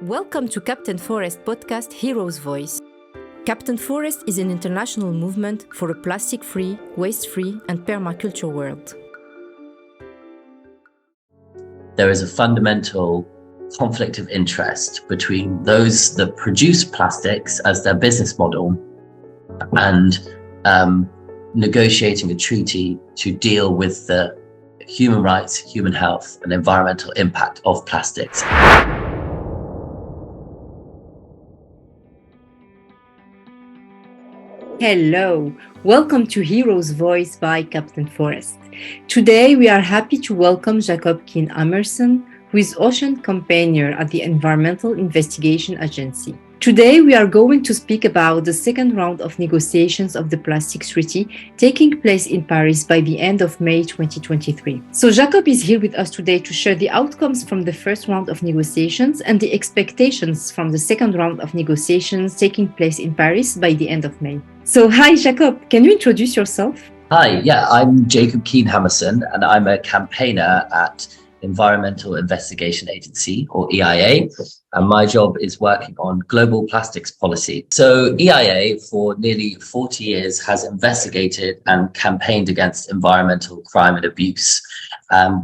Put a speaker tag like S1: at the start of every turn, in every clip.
S1: Welcome to Captain Forest podcast Hero's Voice. Captain Forest is an international movement for a plastic-free, waste-free and permaculture world.
S2: There is a fundamental conflict of interest between those that produce plastics as their business model and negotiating a treaty to deal with the human rights, human health and environmental impact of plastics.
S1: Hello, welcome to Hero's Voice by Captain Forest. Today we are happy to welcome Jacob Kean-Hammerson, who is Ocean Campaigner at the Environmental Investigation Agency. Today we are going to speak about the second round of negotiations of the Plastics Treaty taking place in Paris by the end of May 2023. So Jacob is here with us today to share the outcomes from the first round of negotiations and the expectations from the second round of negotiations taking place in Paris by the end of May. So hi Jacob, can you introduce yourself?
S2: Hi, I'm Jacob Kean-Hammerson and I'm a campaigner at Environmental Investigation Agency, or EIA, and my job is working on global plastics policy. So EIA, for nearly 40 years, has investigated and campaigned against environmental crime and abuse.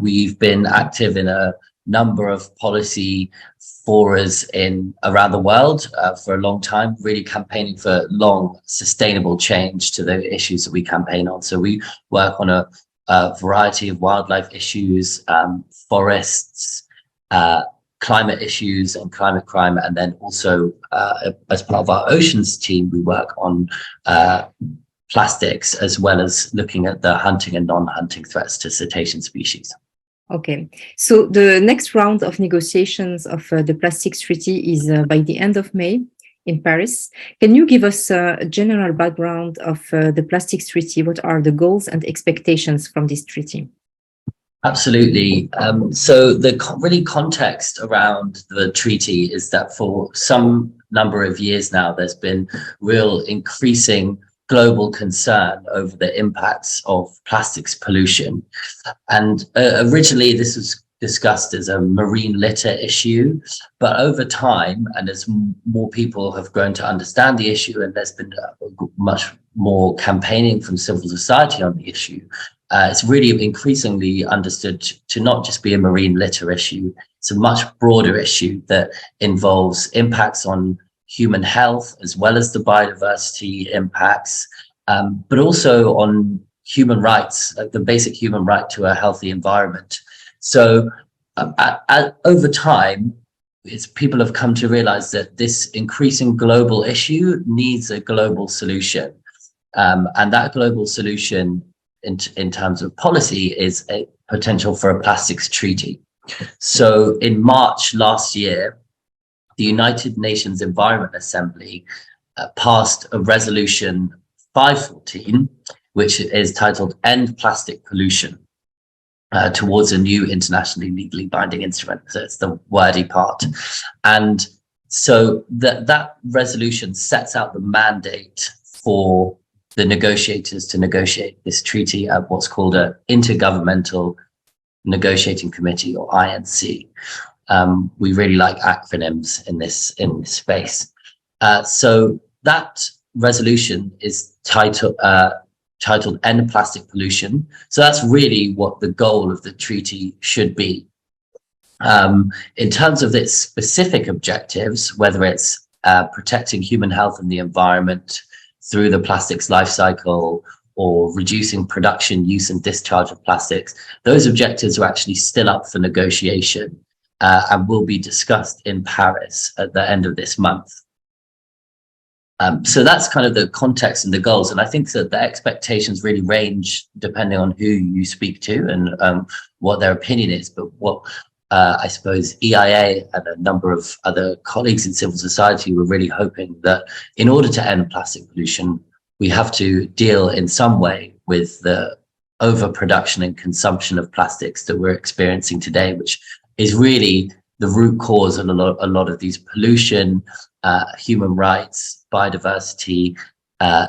S2: We've been active in a number of policy forums around the world for a long time, really campaigning for long, sustainable change to the issues that we campaign on. So we work on a variety of wildlife issues, forests, climate issues and climate crime. And then also as part of our oceans team, we work on plastics, as well as looking at the hunting and non-hunting threats to cetacean species.
S1: Okay, so the next round of negotiations of the Plastics Treaty is by the end of May in Paris. Can you give us a general background of the Plastics Treaty? What are the goals and expectations from this treaty?
S2: Absolutely. So the really context around the treaty is that for some number of years now, there's been real increasing global concern over the impacts of plastics pollution. And originally this was discussed as a marine litter issue, but over time, and as more people have grown to understand the issue, and there's been much more campaigning from civil society on the issue, it's really increasingly understood to not just be a marine litter issue. It's a much broader issue that involves impacts on human health, as well as the biodiversity impacts, but also on human rights, like the basic human right to a healthy environment. So over time, people have come to realize that this increasing global issue needs a global solution. And that global solution in terms of policy is a potential for a plastics treaty. So in March last year, the United Nations Environment Assembly passed a resolution 514, which is titled End Plastic Pollution, towards a new internationally legally binding instrument. So it's the wordy part. And so that resolution sets out the mandate for the negotiators to negotiate this treaty at what's called an Intergovernmental Negotiating Committee, or INC. We really like acronyms in this space. So that resolution is titled End Plastic Pollution. So that's really what the goal of the treaty should be. In terms of its specific objectives, whether it's protecting human health and the environment through the plastics life cycle, or reducing production, use and discharge of plastics, those objectives are actually still up for negotiation and will be discussed in Paris at the end of this month. So that's kind of the context and the goals. And I think that the expectations really range depending on who you speak to and what their opinion is. But what I suppose EIA and a number of other colleagues in civil society were really hoping that in order to end plastic pollution, we have to deal in some way with the overproduction and consumption of plastics that we're experiencing today, which is really the root cause of a lot of these pollution, human rights, biodiversity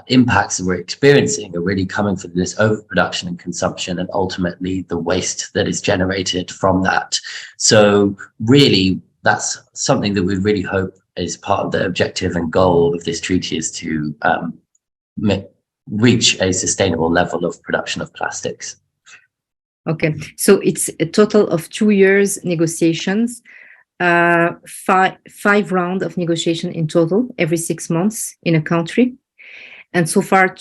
S2: impacts that we're experiencing are really coming from this overproduction and consumption, and ultimately the waste that is generated from that. So really, that's something that we really hope is part of the objective and goal of this treaty, is to reach a sustainable level of production of plastics.
S1: Okay, so it's a total of 2 years negotiations, five rounds of negotiation in total every 6 months in a country. And so far,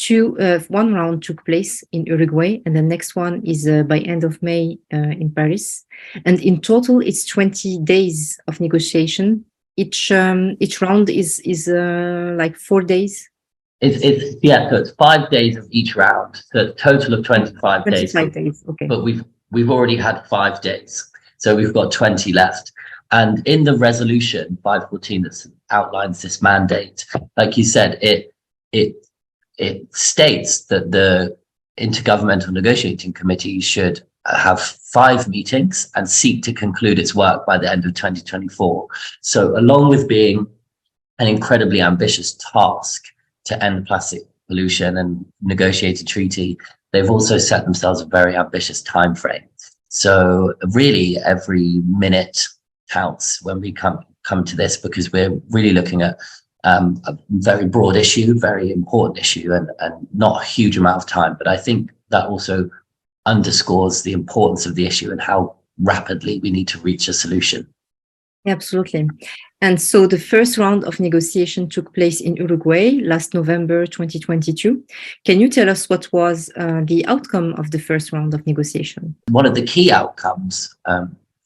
S1: one round took place in Uruguay, and the next one is by end of May in Paris. And in total, it's 20 days of negotiation. Each round is like 4 days.
S2: Yeah, so it's 5 days of each round, so a total of 25 days.
S1: 25 days, okay.
S2: But we've already had 5 days, so we've got 20 left. And in the resolution 514 that outlines this mandate, like you said, it states that the Intergovernmental Negotiating Committee should have 5 meetings and seek to conclude its work by the end of 2024. So along with being an incredibly ambitious task to end plastic pollution and negotiate a treaty, they've also set themselves a very ambitious time frame. So really every minute counts when we come to this, because we're really looking at a very broad issue, very important issue, and not a huge amount of time. But I think that also underscores the importance of the issue and how rapidly we need to reach a solution.
S1: Absolutely. And so the first round of negotiation took place in Uruguay last November 2022. Can you tell us what was the outcome of the first round of negotiation?
S2: One of the key outcomes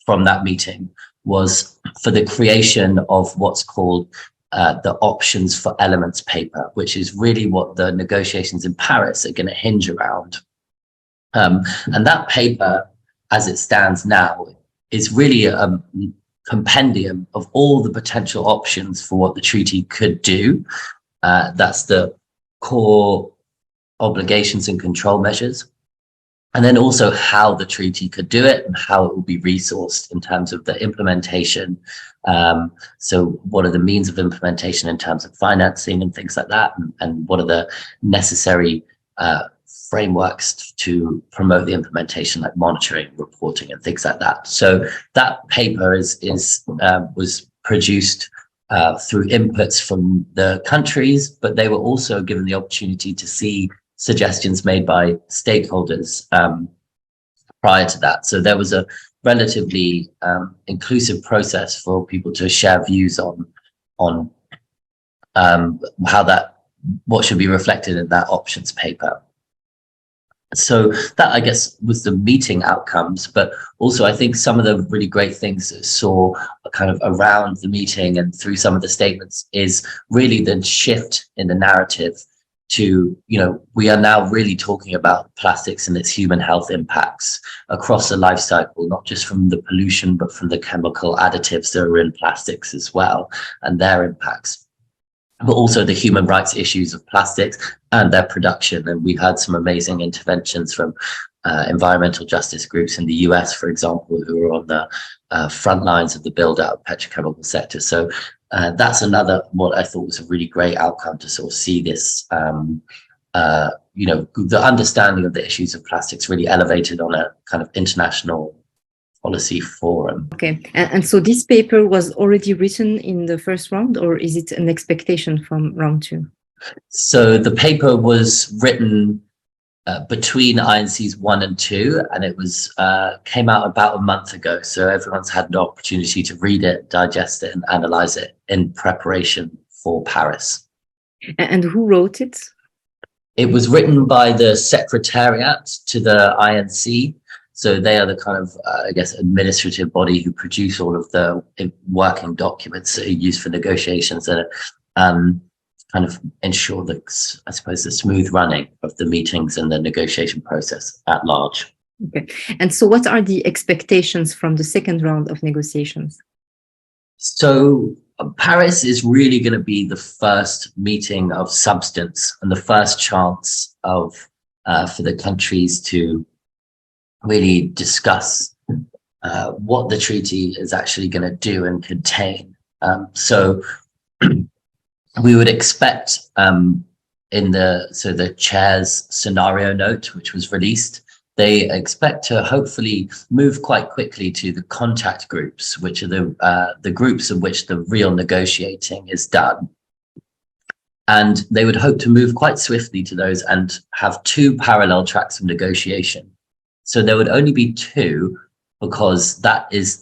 S2: from that meeting was for the creation of what's called the Options for Elements paper, which is really what the negotiations in Paris are going to hinge around. And that paper, as it stands now, is really a compendium of all the potential options for what the treaty could do. That's the core obligations and control measures, and then also how the treaty could do it and how it will be resourced in terms of the implementation. So what are the means of implementation in terms of financing and things like that, and what are the necessary frameworks to promote the implementation, like monitoring, reporting, and things like that. So that paper was produced through inputs from the countries, but they were also given the opportunity to see suggestions made by stakeholders prior to that. So there was a relatively inclusive process for people to share views on what should be reflected in that options paper. So that, I guess, was the meeting outcomes, but also I think some of the really great things that saw kind of around the meeting and through some of the statements is really the shift in the narrative to, we are now really talking about plastics and its human health impacts across the life cycle, not just from the pollution, but from the chemical additives that are in plastics as well, and their impacts, but also the human rights issues of plastics and their production. And we had some amazing interventions from environmental justice groups in the US, for example, who are on the front lines of the build-out of petrochemical sector. So that's another, what I thought was a really great outcome, to sort of see this, the understanding of the issues of plastics really elevated on a kind of international policy forum.
S1: Okay, and so this paper was already written in the first round, or is it an expectation from round 2?
S2: So the paper was written between INCs 1 and 2, and it was came out about a month ago. So everyone's had an opportunity to read it, digest it, and analyze it in preparation for Paris.
S1: And who wrote it?
S2: It was written by the Secretariat to the INC. So they are the kind of, administrative body who produce all of the working documents that are used for negotiations and kind of ensure the, I suppose, the smooth running of the meetings and the negotiation process at large.
S1: Okay. And so what are the expectations from the second round of negotiations?
S2: So Paris is really going to be the first meeting of substance and the first chance of for the countries to really discuss what the treaty is actually going to do and contain. So we would expect in the chair's scenario note, which was released, they expect to hopefully move quite quickly to the contact groups, which are the groups in which the real negotiating is done. And they would hope to move quite swiftly to those and have two parallel tracks of negotiation. So there would only be two, because that is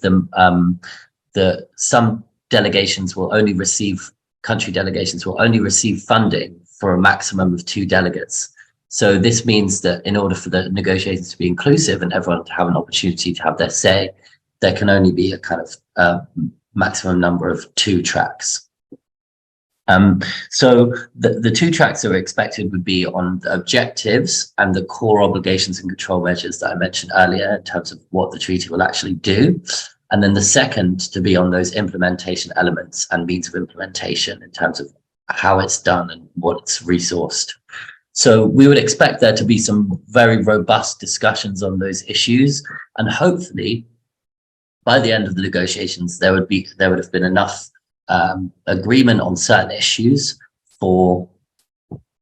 S2: some delegations will only receive, country delegations will only receive funding for a maximum of 2 delegates. So this means that in order for the negotiations to be inclusive and everyone to have an opportunity to have their say, there can only be a kind of maximum number of 2 tracks. So the 2 tracks that are expected would be on the objectives and the core obligations and control measures that I mentioned earlier in terms of what the treaty will actually do. And then the second to be on those implementation elements and means of implementation in terms of how it's done and what it's resourced. So we would expect there to be some very robust discussions on those issues, and hopefully by the end of the negotiations, there would have been enough agreement on certain issues for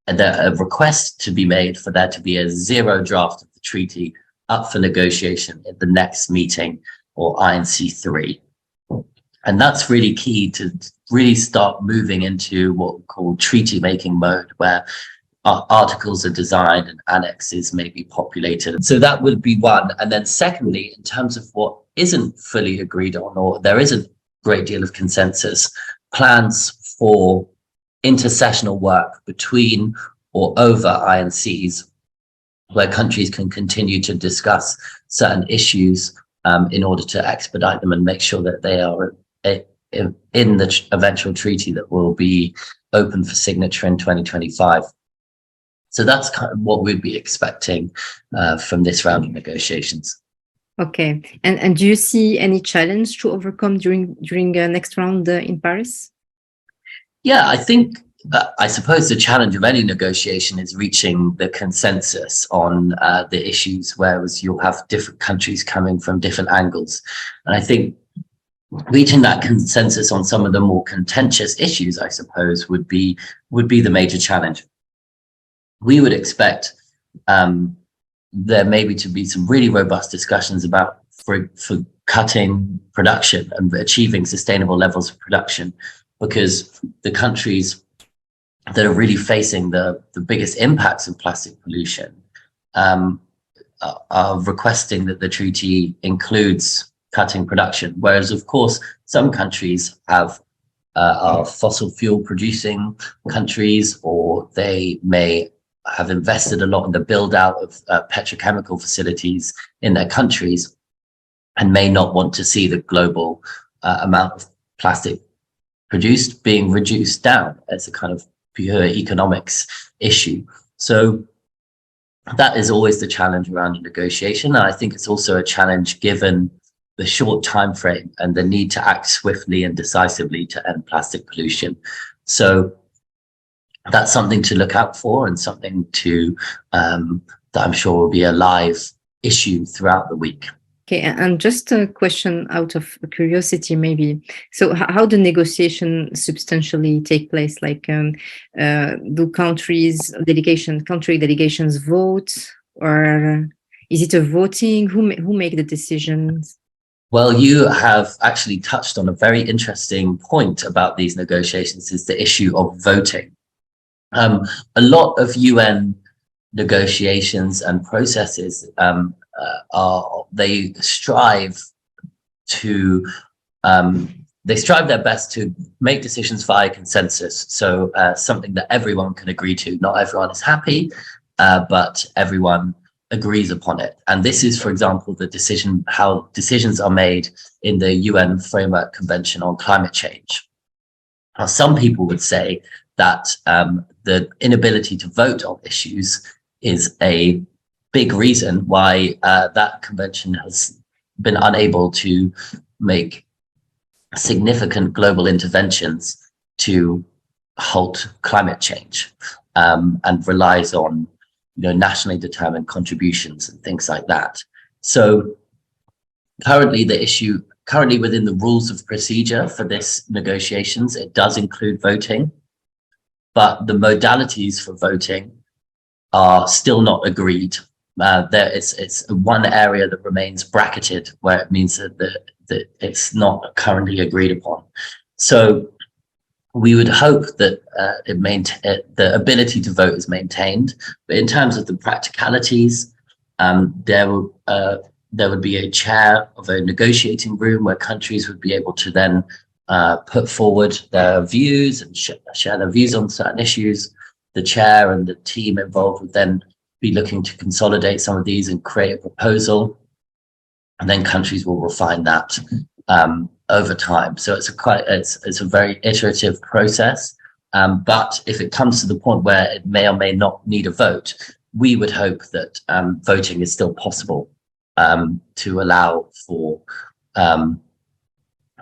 S2: a request to be made for there to be a 0 draft of the treaty up for negotiation at the next meeting, or INC-3. And that's really key to really start moving into what we call treaty making mode, where articles are designed and annexes may be populated. So that would be one. And then secondly, in terms of what isn't fully agreed on, or there isn't a great deal of consensus, plans for intersessional work between or over INCs, where countries can continue to discuss certain issues in order to expedite them and make sure that they are in the eventual treaty that will be open for signature in 2025. So that's kind of what we'd be expecting from this round of negotiations.
S1: Okay, and do you see any challenge to overcome during next round in Paris?
S2: Yeah, I think I suppose the challenge of any negotiation is reaching the consensus on the issues, whereas you'll have different countries coming from different angles. And I think reaching that consensus on some of the more contentious issues, I suppose, would be the major challenge. We would expect there maybe to be some really robust discussions about for cutting production and achieving sustainable levels of production, because the countries that are really facing the biggest impacts of plastic pollution are requesting that the treaty includes cutting production, whereas of course some countries are fossil fuel producing countries, or they may have invested a lot in the build out of petrochemical facilities in their countries and may not want to see the global amount of plastic produced being reduced down as a kind of pure economics issue. So that is always the challenge around a negotiation. And I think it's also a challenge given the short time frame and the need to act swiftly and decisively to end plastic pollution. So that's something to look out for, and something to that I'm sure will be a live issue throughout the week.
S1: Okay, and just a question out of curiosity, maybe. So how do negotiation substantially take place? Like, do country delegations vote, or is it a voting? Who make the decisions?
S2: Well, you have actually touched on a very interesting point about these negotiations, is the issue of voting. A lot of UN negotiations and processes they strive their best to make decisions via consensus. So something that everyone can agree to. Not everyone is happy, but everyone agrees upon it. And this is, for example, how decisions are made in the UN Framework Convention on Climate Change. Now, some people would say that the inability to vote on issues is a big reason why that convention has been unable to make significant global interventions to halt climate change, and relies on nationally determined contributions and things like that. So currently within the rules of procedure for this negotiations, it does include voting, but the modalities for voting are still not agreed. it's one area that remains bracketed, where it means that it's not currently agreed upon. So we would hope that the ability to vote is maintained, but in terms of the practicalities, there would be a chair of a negotiating room where countries would be able to then put forward their views and share their views on certain issues. The chair and the team involved would then be looking to consolidate some of these and create a proposal, and then countries will refine that over time. So it's a very iterative process. But if it comes to the point where it may or may not need a vote, we would hope that voting is still possible to allow for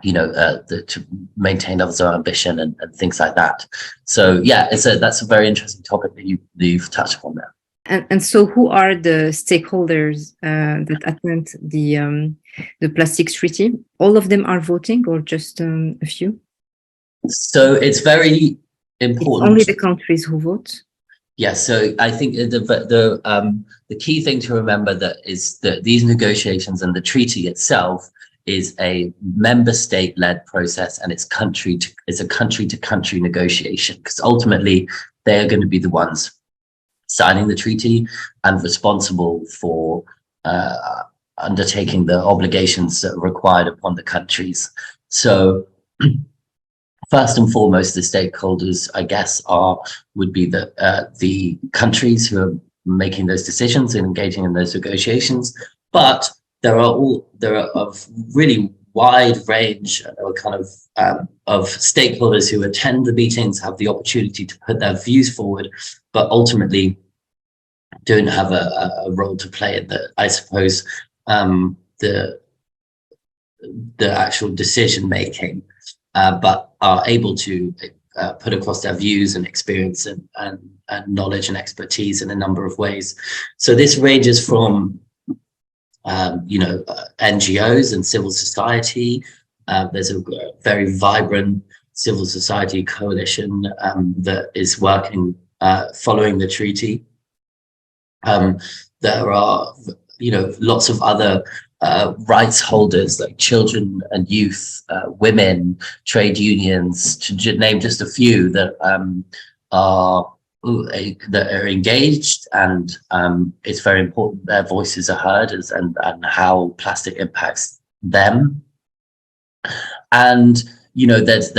S2: to maintain levels of ambition and things like that. So yeah, that's a very interesting topic that you've touched upon there.
S1: And so, who are the stakeholders that attend the plastics treaty? All of them are voting, or just a few?
S2: So it's very important.
S1: It's only the countries who vote.
S2: Yes. So I think the key thing to remember is that these negotiations and the treaty itself is a member state-led process, and it's a country-to-country negotiation, because ultimately they are going to be the ones signing the treaty and responsible for undertaking the obligations that are required upon the countries. So first and foremost, the stakeholders, I guess, would be the countries who are making those decisions and engaging in those negotiations. But there are a really wide range of stakeholders who attend the meetings, have the opportunity to put their views forward, but ultimately don't have a role to play in the actual decision making, but are able to put across their views and experience and knowledge and expertise in a number of ways. So this ranges from NGOs and civil society. There's a very vibrant civil society coalition that is working following the treaty. There are lots of other rights holders like children and youth, women, trade unions, to name just a few, that are engaged, and it's very important their voices are heard and how plastic impacts them. And there's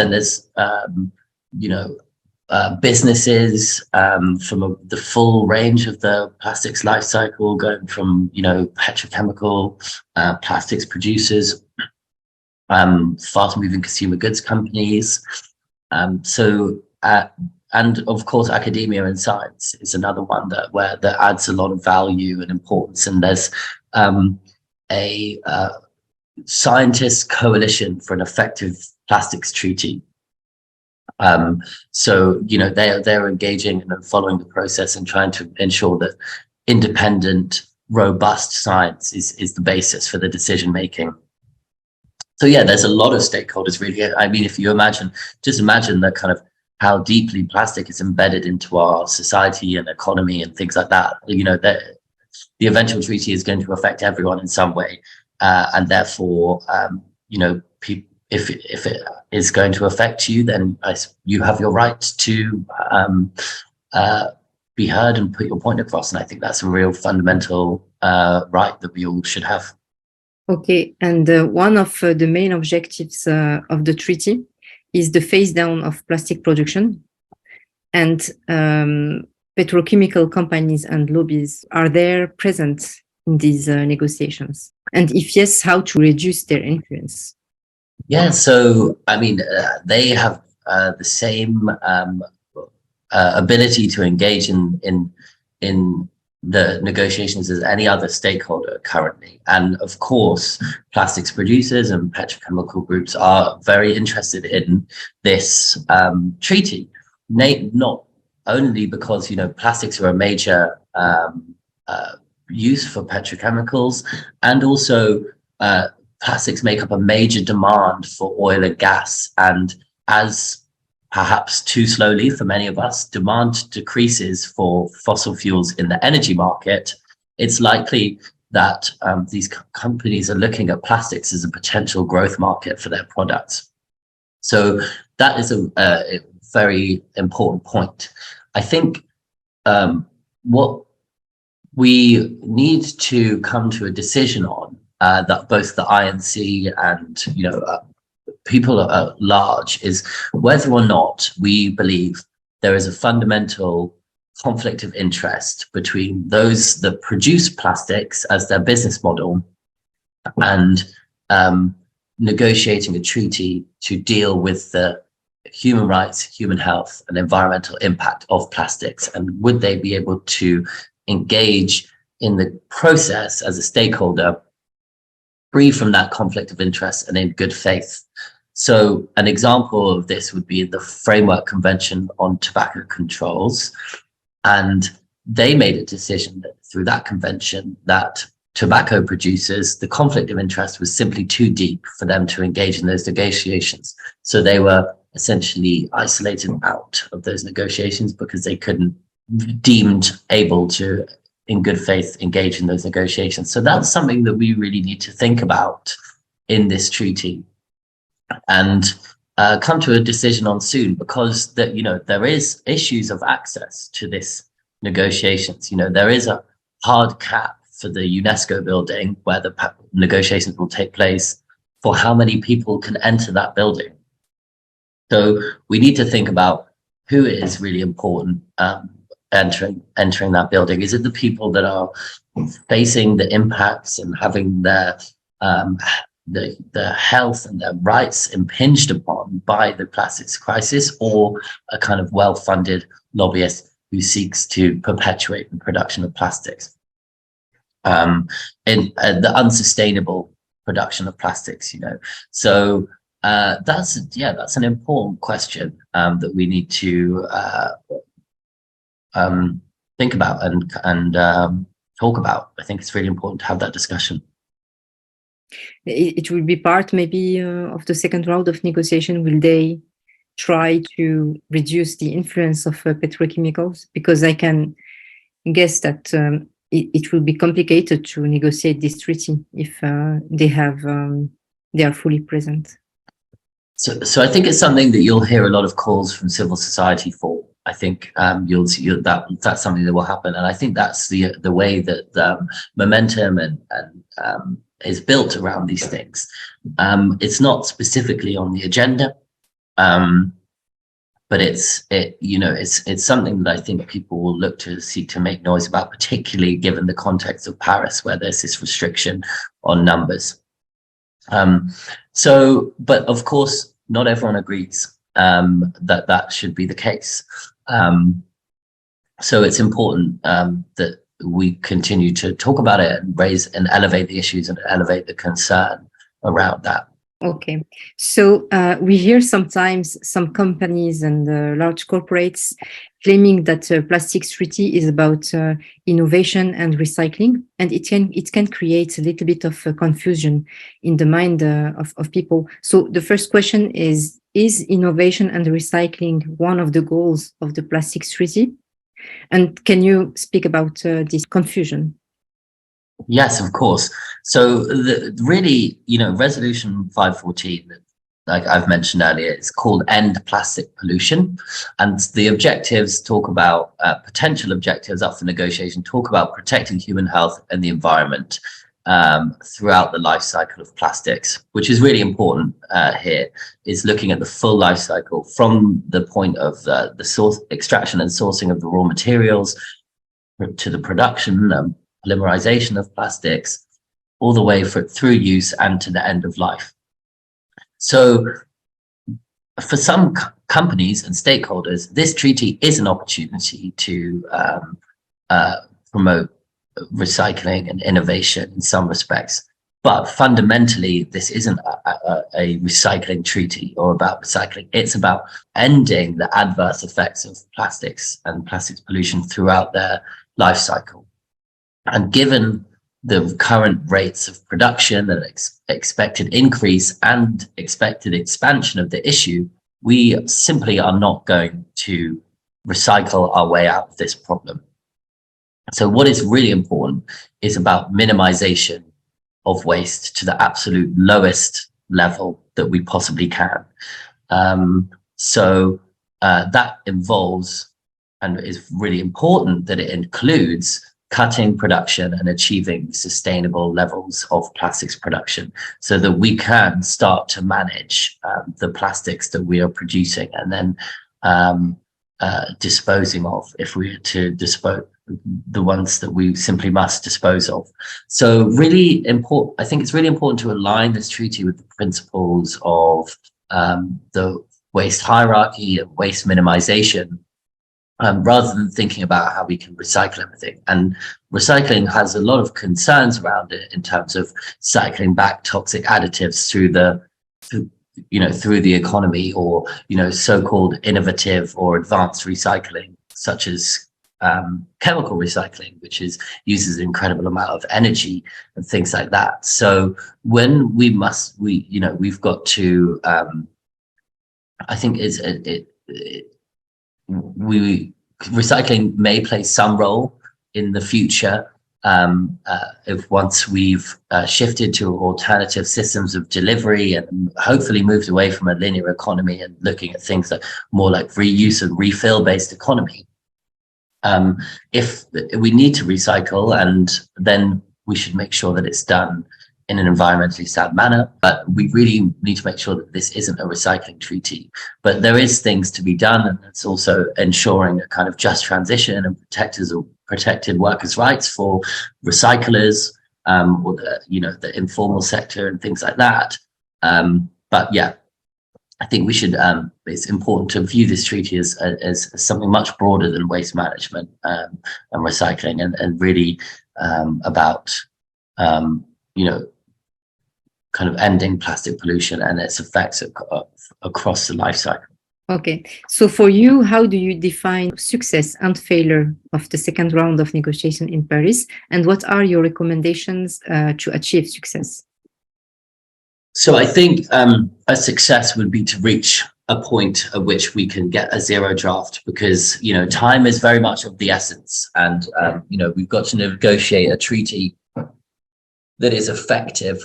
S2: businesses from the full range of the plastics life cycle, going from petrochemical plastics producers, fast moving consumer goods companies, and of course, academia and science is another one that adds a lot of value and importance. And there's a scientist coalition for an effective plastics treaty. So they're engaging and following the process and trying to ensure that independent, robust science is the basis for the decision making. So yeah, there's a lot of stakeholders really. I mean, if you imagine the kind of how deeply plastic is embedded into our society and economy and things like that. The eventual treaty is going to affect everyone in some way, and therefore, if it is going to affect you, then you have your right to be heard and put your point across. And I think that's a real fundamental right that we all should have.
S1: Okay, and one of the main objectives of the treaty is the phase down of plastic production, and petrochemical companies and lobbies are there present in these negotiations? And if yes, how to reduce their influence?
S2: Yeah, so I mean, they have the same ability to engage in the negotiations as any other stakeholder currently. And of course, plastics producers and petrochemical groups are very interested in this treaty, not only because plastics are a major use for petrochemicals, and also plastics make up a major demand for oil and gas. And as perhaps too slowly for many of us, demand decreases for fossil fuels in the energy market, it's likely that these companies are looking at plastics as a potential growth market for their products. So that is a very important point. I think what we need to come to a decision on, that both the INC and people at large, is whether or not we believe there is a fundamental conflict of interest between those that produce plastics as their business model and negotiating a treaty to deal with the human rights, human health, and environmental impact of plastics, and would they be able to engage in the process as a stakeholder free from that conflict of interest and in good faith. So an example of this would be the Framework Convention on Tobacco Controls, and they made a decision that through that convention that tobacco producers, the conflict of interest was simply too deep for them to engage in those negotiations. So they were essentially isolated out of those negotiations because they couldn't deemed able to, in good faith, engage in those negotiations. So that's something that we really need to think about in this treaty and come to a decision on soon, because that there is issues of access to this negotiations. There is a hard cap for the UNESCO building where the negotiations will take place for how many people can enter that building. So we need to think about who is really important entering that building. Is it the people that are facing the impacts and having their health and their rights impinged upon by the plastics crisis, or a kind of well-funded lobbyist who seeks to perpetuate the production of plastics, in the unsustainable production of plastics? So that's an important question that we need to think about and talk about. I think it's really important to have that discussion.
S1: It will be part maybe of the second round of negotiation. Will they try to reduce the influence of petrochemicals? Because I can guess that it will be complicated to negotiate this treaty if they are fully present.
S2: So I think it's something that you'll hear a lot of calls from civil society for. I think you'll see that's something that will happen, and I think that's the way that momentum and is built around these things. It's not specifically on the agenda, but it's something that I think people will look to seek to make noise about, particularly given the context of Paris, where there's this restriction on numbers. But of course, not everyone agrees that should be the case. So it's important that we continue to talk about it and raise and elevate the issues and elevate the concern around that.
S1: Okay, so we hear sometimes some companies and large corporates claiming that plastics treaty is about innovation and recycling, and it can create a little bit of confusion in the mind of people. So the first question is innovation and recycling one of the goals of the plastics treaty? And can you speak about this confusion?
S2: Yes, of course. So Resolution 514, like I've mentioned earlier, it's called End Plastic Pollution. And the objectives talk about potential objectives up for negotiation, talk about protecting human health and the environment throughout the life cycle of plastics, which is really important here, is looking at the full life cycle from the point of the source, extraction and sourcing of the raw materials to the production, polymerization of plastics, all the way through use and to the end of life. So for some companies and stakeholders, this treaty is an opportunity to promote recycling and innovation in some respects. But fundamentally, this isn't a recycling treaty or about recycling. It's about ending the adverse effects of plastics and plastics pollution throughout their life cycle. And given the current rates of production and expected increase and expected expansion of the issue, we simply are not going to recycle our way out of this problem. So what is really important is about minimization of waste to the absolute lowest level that we possibly can. That involves, and is really important, that it includes cutting production and achieving sustainable levels of plastics production so that we can start to manage the plastics that we are producing and then disposing of, if we are to dispose the ones that we simply must dispose of. So really important, I think it's really important to align this treaty with the principles of the waste hierarchy and waste minimization, rather than thinking about how we can recycle everything. And recycling has a lot of concerns around it in terms of cycling back toxic additives through the economy, or so-called innovative or advanced recycling, such as chemical recycling, which uses an incredible amount of energy and things like that. So when we've got to, I think recycling may play some role in the future, if once we've shifted to alternative systems of delivery and hopefully moved away from a linear economy and looking at things that more like reuse and refill based economy. If we need to recycle, and then we should make sure that it's done in an environmentally sound manner, but we really need to make sure that this isn't a recycling treaty. But there is things to be done, and it's also ensuring a kind of just transition and protected workers' rights for recyclers, or the informal sector and things like that. But yeah, I think we should. It's important to view this treaty as something much broader than waste management and recycling, and really about kind of ending plastic pollution and its effects across the life cycle.
S1: Okay, so for you, how do you define success and failure of the second round of negotiation in Paris, and what are your recommendations to achieve success?
S2: So I think a success would be to reach a point at which we can get a zero draft, because time is very much of the essence, and we've got to negotiate a treaty that is effective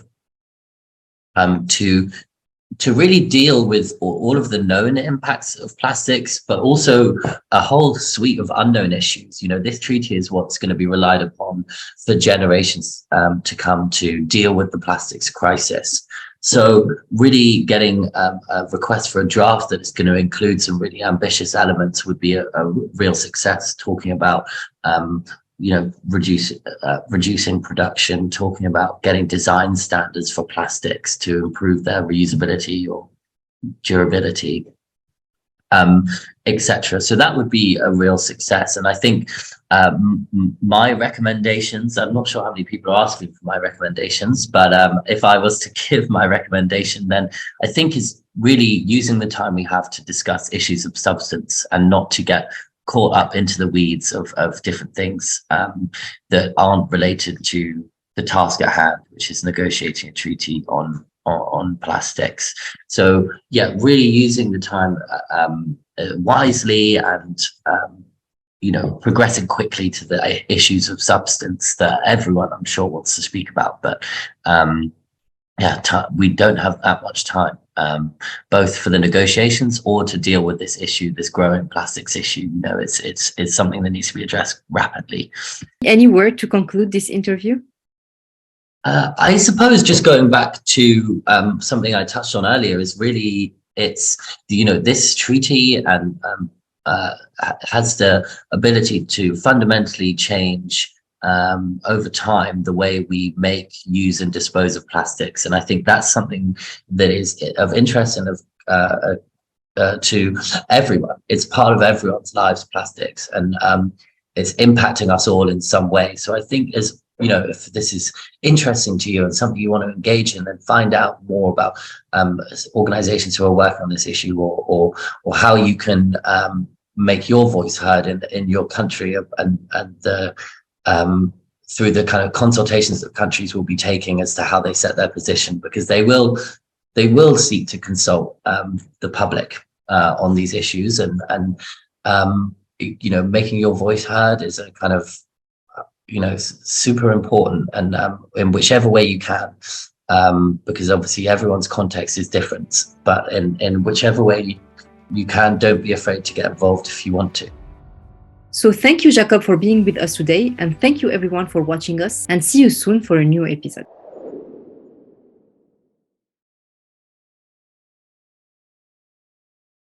S2: to really deal with all of the known impacts of plastics, but also a whole suite of unknown issues. This treaty is what's going to be relied upon for generations to come to deal with the plastics crisis. So really getting a request for a draft that is going to include some really ambitious elements would be a real success, talking about reducing production, talking about getting design standards for plastics to improve their reusability or durability, etc. So that would be a real success. And I think my recommendations, I'm not sure how many people are asking for my recommendations, but if I was to give my recommendation, then I think is really using the time we have to discuss issues of substance and not to get caught up into the weeds of different things that aren't related to the task at hand, which is negotiating a treaty on plastics. So yeah, really using the time wisely, and progressing quickly to the issues of substance that everyone, I'm sure, wants to speak about. But we don't have that much time, both for the negotiations or to deal with this issue, this growing plastics issue. It's something that needs to be addressed rapidly.
S1: Any word to conclude this interview?
S2: I suppose just going back to something I touched on earlier is really this treaty and has the ability to fundamentally change over time the way we make, use and dispose of plastics. And I think that's something that is of interest and to everyone. It's part of everyone's lives, plastics, and it's impacting us all in some way. So I think if this is interesting to you and something you want to engage in, then find out more about organizations who are working on this issue, or how you can make your voice heard in your country, and the through the kind of consultations that countries will be taking as to how they set their position, because they will seek to consult the public on these issues, and making your voice heard is a kind of super important, and in whichever way you can, because obviously everyone's context is different, but in whichever way you can, don't be afraid to get involved if you want to.
S1: So thank you, Jacob, for being with us today, and thank you everyone for watching us, and see you soon for a new episode.